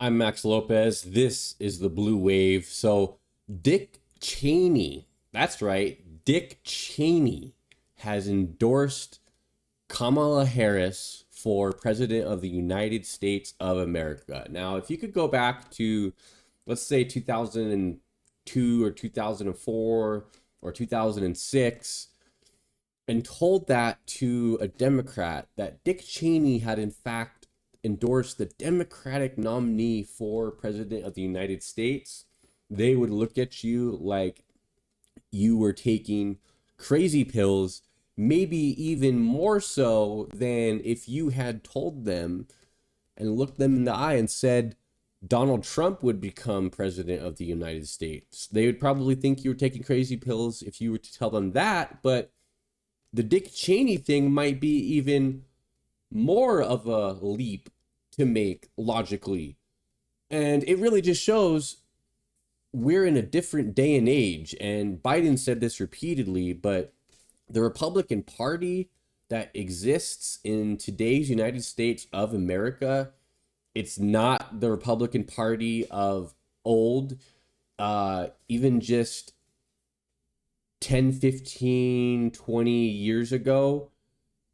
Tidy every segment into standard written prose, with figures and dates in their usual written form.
I'm Max Lopez. This is the Blue Wave. So, Dick Cheney, that's right, Dick Cheney has endorsed Kamala Harris for President of the United States of America. Now, if you could go back to, let's say, 2002 or 2004 or 2006, and told that to a Democrat that Dick Cheney had in fact endorsed the Democratic nominee for President of the United States, they would look at you like you were taking crazy pills, maybe even more so than if you had told them and looked them in the eye and said Donald Trump would become president of the United States. They would probably think you were taking crazy pills if you were to tell them that, but the Dick Cheney thing might be even more of a leap to make logically. And it really just shows we're in a different day and age. And Biden said this repeatedly, but the Republican Party that exists in today's United States of America, it's not the Republican Party of old, even just 10, 15, 20 years ago.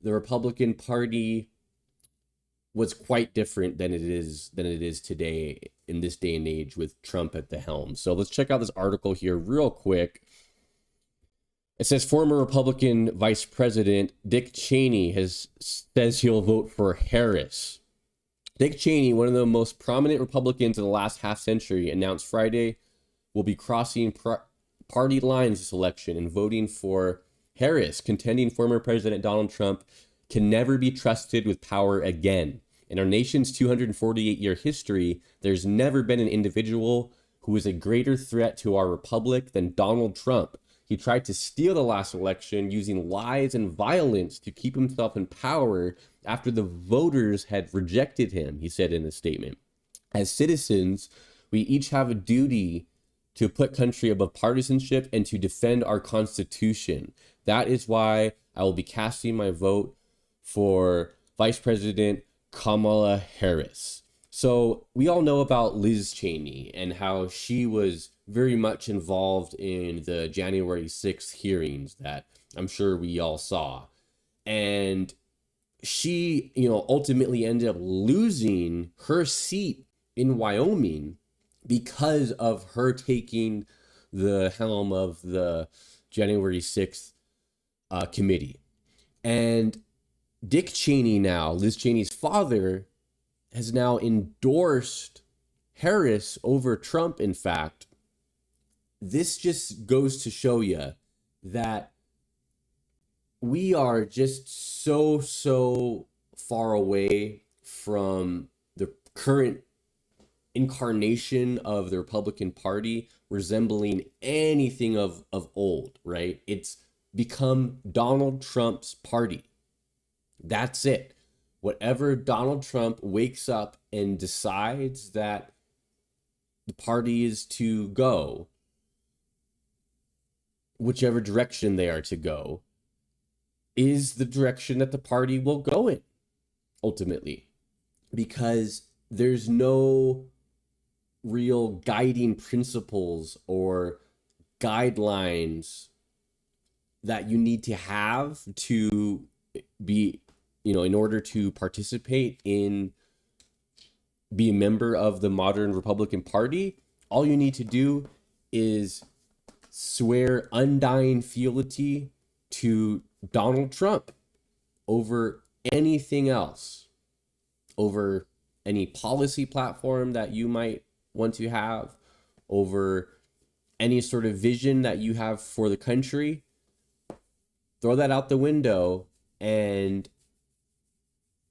The Republican Party was quite different than it is today in this day and age with Trump at the helm. So let's check out this article here real quick. It says former Republican Vice President Dick Cheney says he'll vote for Harris. Dick Cheney, one of the most prominent Republicans in the last half century, announced Friday will be crossing party lines this election and voting for Harris, contending former President Donald Trump can never be trusted with power again. In our nation's 248-year history, there's never been an individual who is a greater threat to our republic than Donald Trump. He tried to steal the last election using lies and violence to keep himself in power after the voters had rejected him, he said in a statement. As citizens, we each have a duty to put country above partisanship and to defend our Constitution. That is why I will be casting my vote for Vice President Kamala Harris. So we all know about Liz Cheney and how she was very much involved in the January 6th hearings that I'm sure we all saw. And she, ultimately ended up losing her seat in Wyoming because of her taking the helm of the January 6th committee. And Dick Cheney now, Liz Cheney's father, has now endorsed Harris over Trump, in fact. This just goes to show you that we are just so far away from the current incarnation of the Republican Party resembling anything of old, right? It's become Donald Trump's party. That's it. Whatever Donald Trump wakes up and decides that the party is to go, whichever direction they are to go, is the direction that the party will go in, ultimately. Because there's no real guiding principles or guidelines that you need to have to be, in order to participate in, be a member of the modern Republican Party. All you need to do is swear undying fealty to Donald Trump over anything else, over any policy platform that you might want to have, over any sort of vision that you have for the country. Throw that out the window, and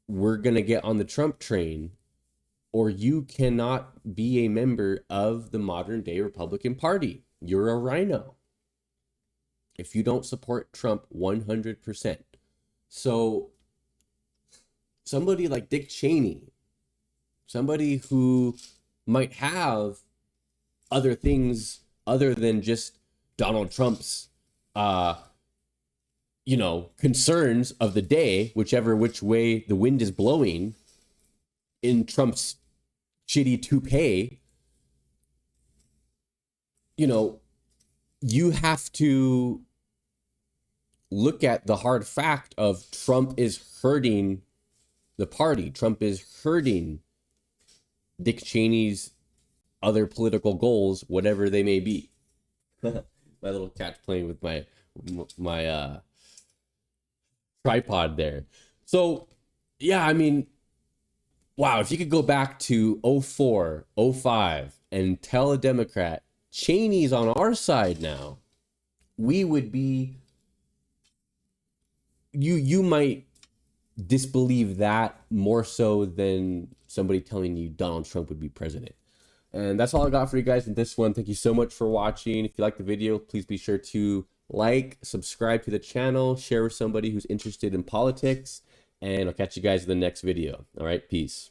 we're going to get on the Trump train, or you cannot be a member of the modern day Republican Party. You're a rhino if you don't support Trump 100%. So somebody like Dick Cheney, somebody who might have other things other than just Donald Trump's concerns of the day, which way the wind is blowing in Trump's shitty toupee, you know, you have to look at the hard fact of Trump is hurting the party. Trump is hurting Dick Cheney's other political goals, whatever they may be. My little cat's playing with my tripod there. So, yeah, I mean, wow, if you could go back to 04, 05 and tell a Democrat Cheney's on our side now, we would be, you might disbelieve that more so than somebody telling you Donald Trump would be president. And that's all I got for you guys in this one. Thank you so much for watching. If you like the video, please be sure to like, subscribe to the channel, share with somebody who's interested in politics, and I'll catch you guys in the next video. All right, peace.